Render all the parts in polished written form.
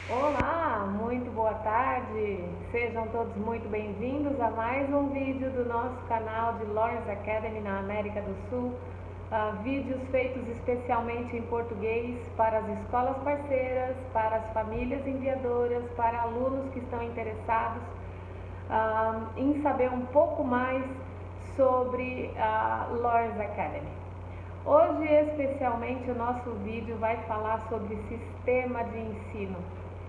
Olá, muito boa tarde. Sejam todos muito bem-vindos a mais um vídeo do nosso canal de Lawrence Academy na América do Sul. Vídeos feitos especialmente em português para as escolas parceiras, para as famílias enviadoras, para alunos que estão interessados em saber um pouco mais sobre a Lawrence Academy. Hoje, especialmente, o nosso vídeo vai falar sobre sistema de ensino.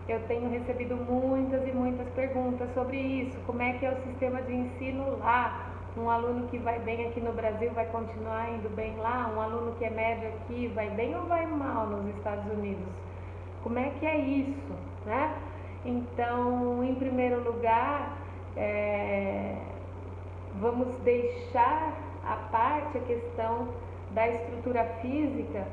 Eu tenho recebido muitas e muitas perguntas sobre isso. Como é que é o sistema de ensino lá? Um aluno que vai bem aqui no Brasil vai continuar indo bem lá? Um aluno que é médio aqui vai bem ou vai mal nos Estados Unidos? Como é que é isso, né? Então, em primeiro lugar, vamos deixar à parte a questão da estrutura física,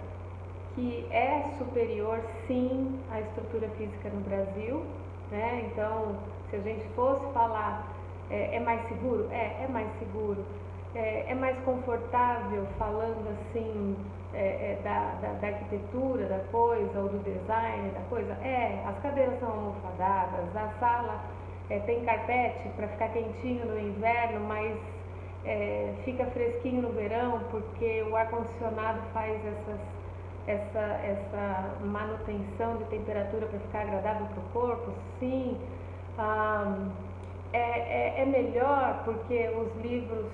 que é superior sim à estrutura física no Brasil, né? Então, se a gente fosse falar, é mais seguro? É mais seguro. É mais confortável falando assim da arquitetura da coisa ou do design da coisa? As cadeiras são almofadadas, a sala tem carpete para ficar quentinho no inverno, mas fica fresquinho no verão, porque o ar-condicionado faz essa manutenção de temperatura para ficar agradável para o corpo. Sim. É melhor porque os livros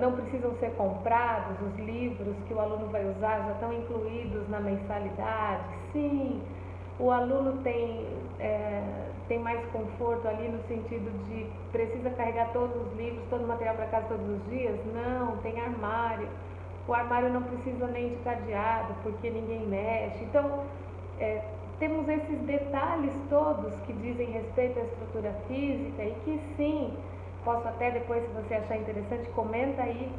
não precisam ser comprados, os livros que o aluno vai usar já estão incluídos na mensalidade. Sim. O aluno tem mais conforto ali no sentido de precisa carregar todos os livros, todo o material para casa todos os dias? Não, tem armário. O armário não precisa nem de cadeado, porque ninguém mexe. Então, temos esses detalhes todos que dizem respeito à estrutura física e que sim, posso até depois, se você achar interessante, comenta aí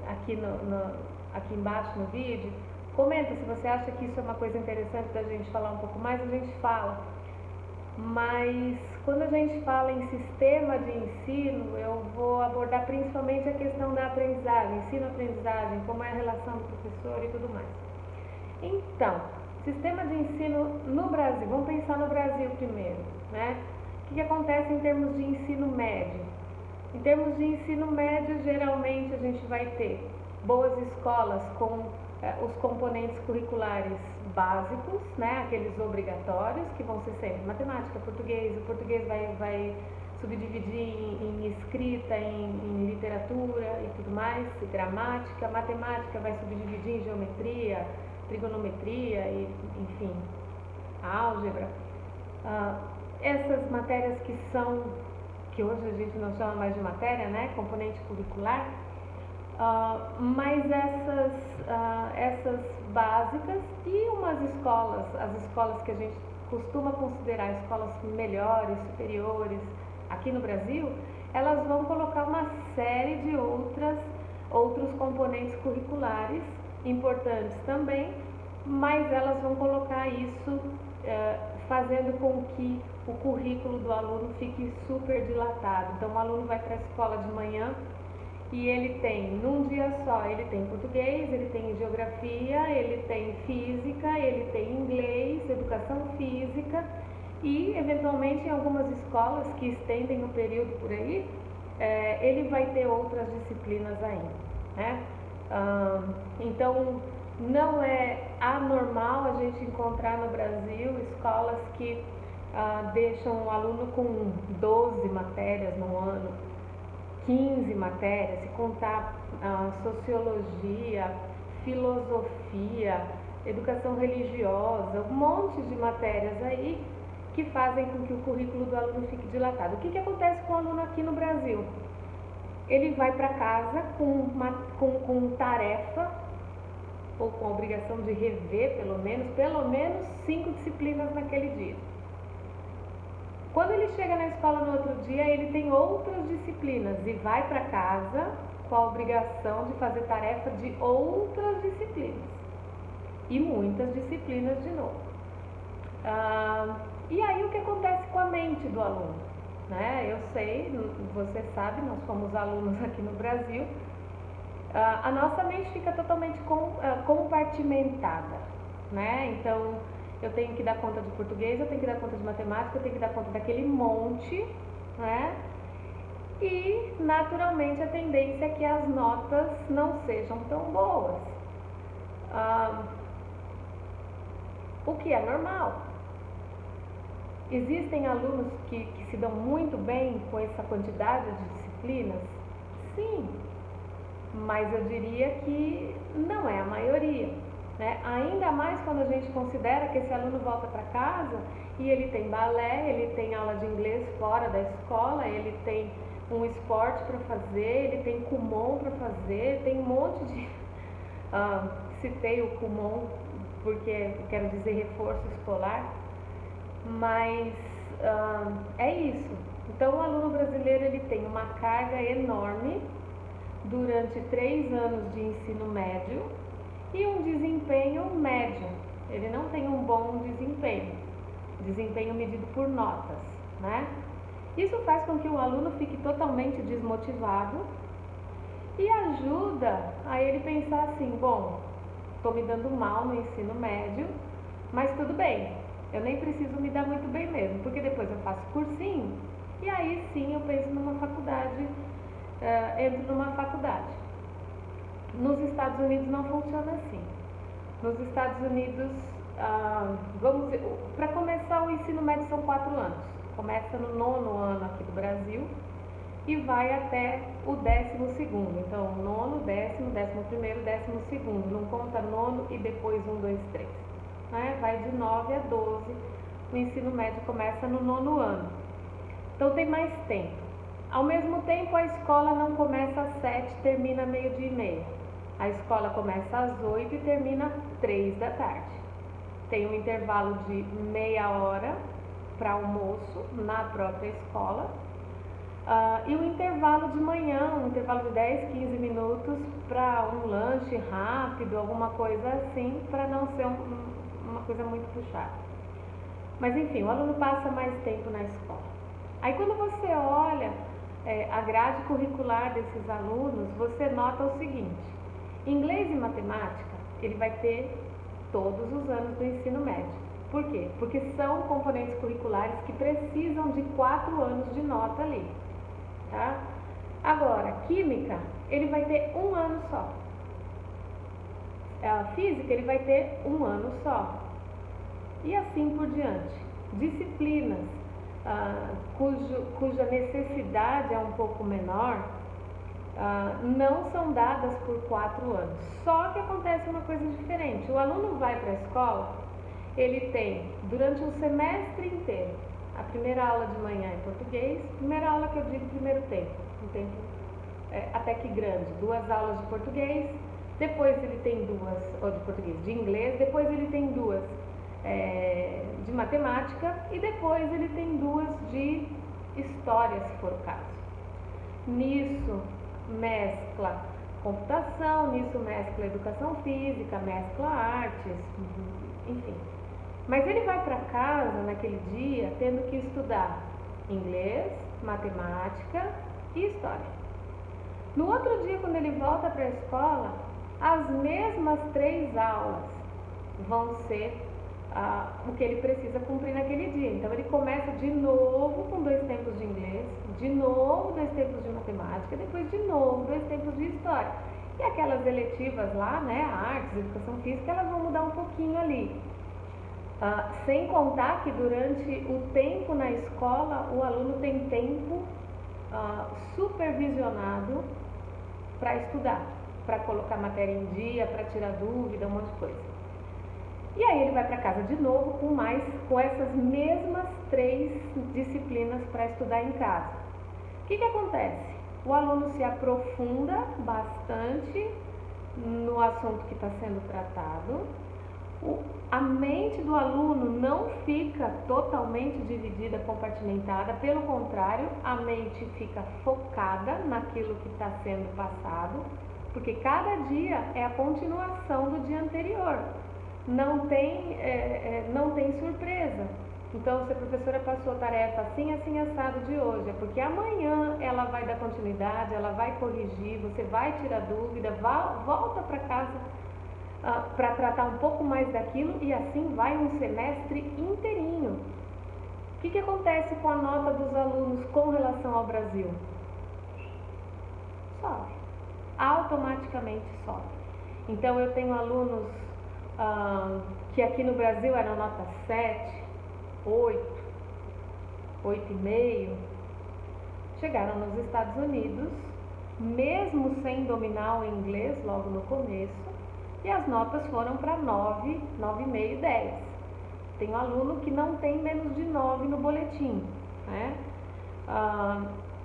aqui embaixo no vídeo. Comenta se você acha que isso é uma coisa interessante da gente falar um pouco mais, a gente fala. Mas quando a gente fala em sistema de ensino, eu vou abordar principalmente a questão da aprendizagem, ensino-aprendizagem, como é a relação do professor e tudo mais. Então, sistema de ensino no Brasil, vamos pensar no Brasil primeiro, né? O que acontece em termos de ensino médio? Em termos de ensino médio, geralmente a gente vai ter boas escolas com os componentes curriculares básicos, né, aqueles obrigatórios, que vão ser sempre matemática, português. O português vai subdividir em escrita, em literatura e tudo mais, e gramática. Matemática vai subdividir em geometria, trigonometria, e, enfim, álgebra. Essas matérias que hoje a gente não chama mais de matéria, né, componente curricular, mas essas básicas e umas escolas, as escolas que a gente costuma considerar escolas melhores, superiores, aqui no Brasil, elas vão colocar uma série de outros componentes curriculares importantes também, mas elas vão colocar isso fazendo com que o currículo do aluno fique super dilatado. Então o aluno vai para a escola de manhã e ele tem, num dia só, ele tem português, ele tem geografia, ele tem física, ele tem inglês, educação física e, eventualmente, em algumas escolas que estendem o período por aí, ele vai ter outras disciplinas ainda, né? Então, não é anormal a gente encontrar no Brasil escolas que deixam o aluno com 12 matérias no ano, 15 matérias, se contar sociologia, filosofia, educação religiosa, um monte de matérias aí que fazem com que o currículo do aluno fique dilatado. O que acontece com o aluno aqui no Brasil? Ele vai para casa com tarefa ou com a obrigação de rever pelo menos 5 disciplinas naquele dia. Quando ele chega na escola no outro dia, ele tem outras disciplinas e vai para casa com a obrigação de fazer tarefa de outras disciplinas. E muitas disciplinas de novo. E aí o que acontece com a mente do aluno? Né? Eu sei, você sabe, nós fomos alunos aqui no Brasil, a nossa mente fica totalmente compartimentada, né? Então, eu tenho que dar conta de português, eu tenho que dar conta de matemática, eu tenho que dar conta daquele monte, né? E, naturalmente, a tendência é que as notas não sejam tão boas. O que é normal. Existem alunos que se dão muito bem com essa quantidade de disciplinas? Sim, mas eu diria que não é a maioria, né? Ainda mais quando a gente considera que esse aluno volta para casa e ele tem balé, ele tem aula de inglês fora da escola, ele tem um esporte para fazer, ele tem Kumon para fazer, tem um monte de... citei o Kumon porque quero dizer reforço escolar, mas é isso. Então o aluno brasileiro ele tem uma carga enorme durante 3 anos de ensino médio e um desempenho médio. Ele não tem um bom desempenho medido por notas, né? Isso faz com que o aluno fique totalmente desmotivado e ajuda a ele pensar assim, bom, estou me dando mal no ensino médio, mas tudo bem, eu nem preciso me dar muito bem mesmo, porque depois eu faço cursinho e aí sim eu penso numa faculdade, entro numa faculdade. Nos Estados Unidos não funciona assim. Nos Estados Unidos, para começar o ensino médio são 4 anos. Começa no 9º ano aqui do Brasil e vai até o 12º. Então, 9º, 10º, 11º, 12º. Não conta 9º e depois 1, 2, 3. Né? Vai de 9 a 12. O ensino médio começa no 9º ano. Então, tem mais tempo. Ao mesmo tempo, a escola não começa às 7, termina meio-dia e meia. A escola começa às 8 e termina às 3 da tarde. Tem um intervalo de meia hora para almoço na própria escola. E um intervalo de manhã, um intervalo de 10, 15 minutos para um lanche rápido, alguma coisa assim, para não ser uma coisa muito puxada. Mas enfim, o aluno passa mais tempo na escola. Aí quando você olha a grade curricular desses alunos, você nota o seguinte: inglês e matemática ele vai ter todos os anos do ensino médio. Por quê? Porque são componentes curriculares que precisam de 4 anos de nota ali. Tá? Agora, química, ele vai ter 1 ano só. Física, ele vai ter 1 ano só. E assim por diante. Disciplinas cuja necessidade é um pouco menor, não são dadas por 4 anos. Só que acontece uma coisa diferente. O aluno vai para a escola, ele tem, durante um semestre inteiro, a primeira aula de manhã em português, primeira aula que eu digo primeiro tempo, um tempo até que grande, 2 aulas de português, depois ele tem 2, ou de português, de inglês, depois ele tem 2 de matemática e depois ele tem 2 de história, se for o caso. Nisso mescla computação, nisso mescla educação física, mescla artes, enfim. Mas ele vai para casa naquele dia tendo que estudar inglês, matemática e história. No outro dia, quando ele volta para a escola, as mesmas 3 aulas vão ser o que ele precisa cumprir naquele dia. Então ele começa de novo com 2 tempos de inglês, de novo 2 tempos de matemática, depois de novo 2 tempos de história. E aquelas eletivas lá, né, artes, educação física, elas vão mudar um pouquinho ali. Sem contar que durante o tempo na escola, o aluno tem tempo supervisionado para estudar, para colocar matéria em dia, para tirar dúvida, um monte de coisa. E aí ele vai para casa de novo com essas mesmas 3 disciplinas para estudar em casa. O que acontece? O aluno se aprofunda bastante no assunto que está sendo tratado. A mente do aluno não fica totalmente dividida, compartimentada, pelo contrário, a mente fica focada naquilo que está sendo passado, porque cada dia é a continuação do dia anterior. Não tem surpresa. Então, se a professora passou tarefa assim, assim, assado de hoje, é porque amanhã ela vai dar continuidade, ela vai corrigir, você vai tirar dúvida, volta para casa para tratar um pouco mais daquilo, e assim vai um semestre inteirinho. O que acontece com a nota dos alunos com relação ao Brasil? Sobe. Automaticamente sobe. Então eu tenho alunos que aqui no Brasil eram nota 7, 8, 8,5, chegaram nos Estados Unidos, mesmo sem dominar o inglês logo no começo, e as notas foram para 9, 9,5, 10. Tenho aluno que não tem menos de 9 no boletim, né?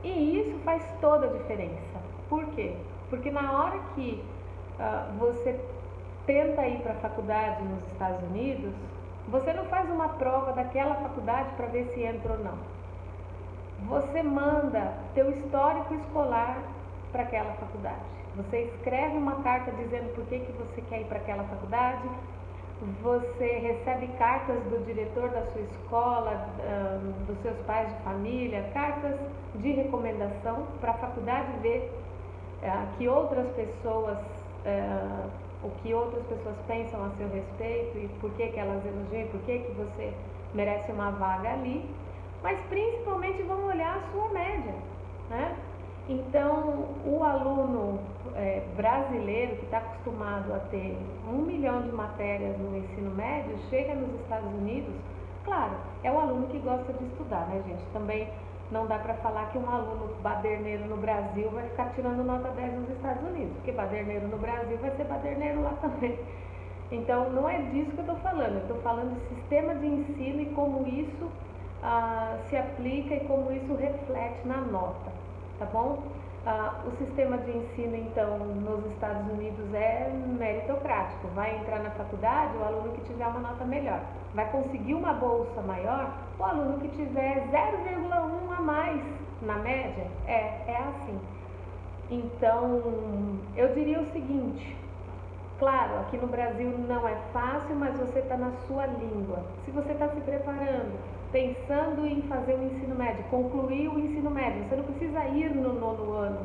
E isso faz toda a diferença. Por quê? Porque na hora que você tenta ir para a faculdade nos Estados Unidos, você não faz uma prova daquela faculdade para ver se entra ou não. Você manda teu histórico escolar para aquela faculdade. Você escreve uma carta dizendo por que você quer ir para aquela faculdade. Você recebe cartas do diretor da sua escola, dos seus pais de família, cartas de recomendação para a faculdade ver que outras pessoas, o que outras pessoas pensam a seu respeito e por que elas elogiam, por que você merece uma vaga ali, mas principalmente vão olhar a sua média, né? Então, o aluno brasileiro que está acostumado a ter 1 milhão de matérias no ensino médio, chega nos Estados Unidos, claro, é o aluno que gosta de estudar, né, gente? Também não dá para falar que um aluno baderneiro no Brasil vai ficar tirando nota 10 nos Estados Unidos, porque baderneiro no Brasil vai ser baderneiro lá também. Então, não é disso que eu estou falando, eu estou falando de sistema de ensino e como isso se aplica e como isso reflete na nota, tá bom? O sistema de ensino, então, nos Estados Unidos é meritocrático. Vai entrar na faculdade o aluno que tiver uma nota melhor. Vai conseguir uma bolsa maior o aluno que tiver 0,1 a mais na média. É assim. Então, eu diria o seguinte, claro, aqui no Brasil não é fácil, mas você está na sua língua. Se você está se preparando, pensando em fazer o ensino médio, concluir o ensino médio, você não precisa ir no 9º ano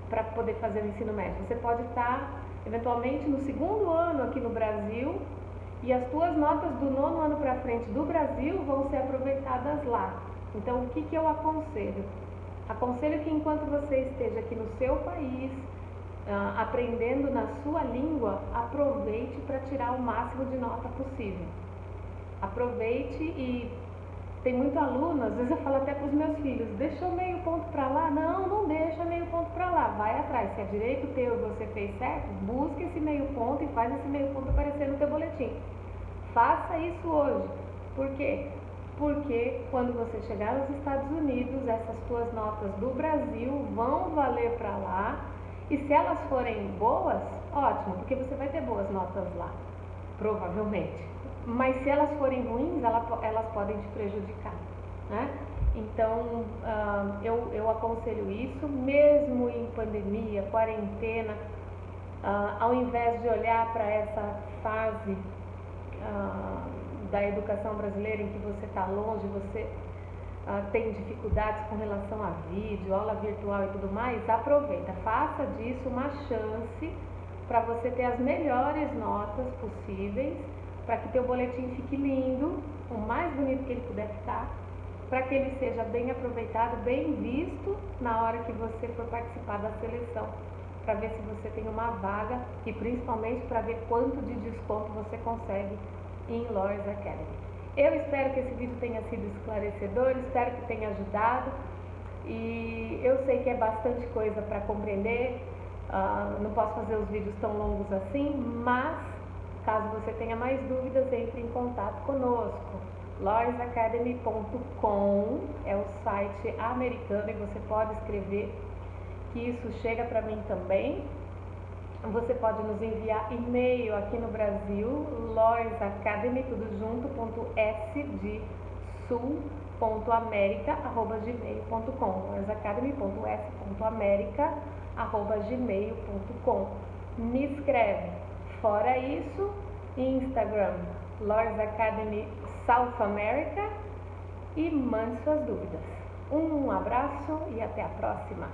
para poder fazer o ensino médio. Você pode estar, eventualmente, no 2º ano aqui no Brasil e as tuas notas do 9º ano para frente do Brasil vão ser aproveitadas lá. Então, o que eu aconselho? Aconselho que enquanto você esteja aqui no seu país, aprendendo na sua língua, aproveite para tirar o máximo de nota possível. Aproveite e tem muito aluno, às vezes eu falo até para os meus filhos, deixou meio ponto para lá? Não deixa meio ponto para lá, vai atrás, se é direito teu e você fez certo, busca esse meio ponto e faz esse meio ponto aparecer no teu boletim. Faça isso hoje. Por quê? Porque quando você chegar nos Estados Unidos, essas tuas notas do Brasil vão valer para lá, e se elas forem boas, ótimo, porque você vai ter boas notas lá, provavelmente. Mas se elas forem ruins, elas podem te prejudicar, né? Então, eu aconselho isso, mesmo em pandemia, quarentena, ao invés de olhar para essa fase da educação brasileira em que você está longe, você tem dificuldades com relação a vídeo, aula virtual e tudo mais, aproveita, faça disso uma chance para você ter as melhores notas possíveis, para que teu boletim fique lindo, o mais bonito que ele puder ficar, para que ele seja bem aproveitado, bem visto na hora que você for participar da seleção, para ver se você tem uma vaga e principalmente para ver quanto de desconto você consegue em Lawyers Academy. Eu espero que esse vídeo tenha sido esclarecedor, espero que tenha ajudado, e eu sei que é bastante coisa para compreender, não posso fazer os vídeos tão longos assim, mas caso você tenha mais dúvidas, entre em contato conosco. LawyersAcademy.com é o site americano e você pode escrever que isso chega para mim também. Você pode nos enviar e-mail aqui no Brasil, lawyersacademy, tudo junto, .s de sul.america@gmail.com, lawyersacademy.s.america@gmail.com. Me escreve. Fora isso, Instagram, Lawyers Academy South America, e mande suas dúvidas. Um abraço e até a próxima!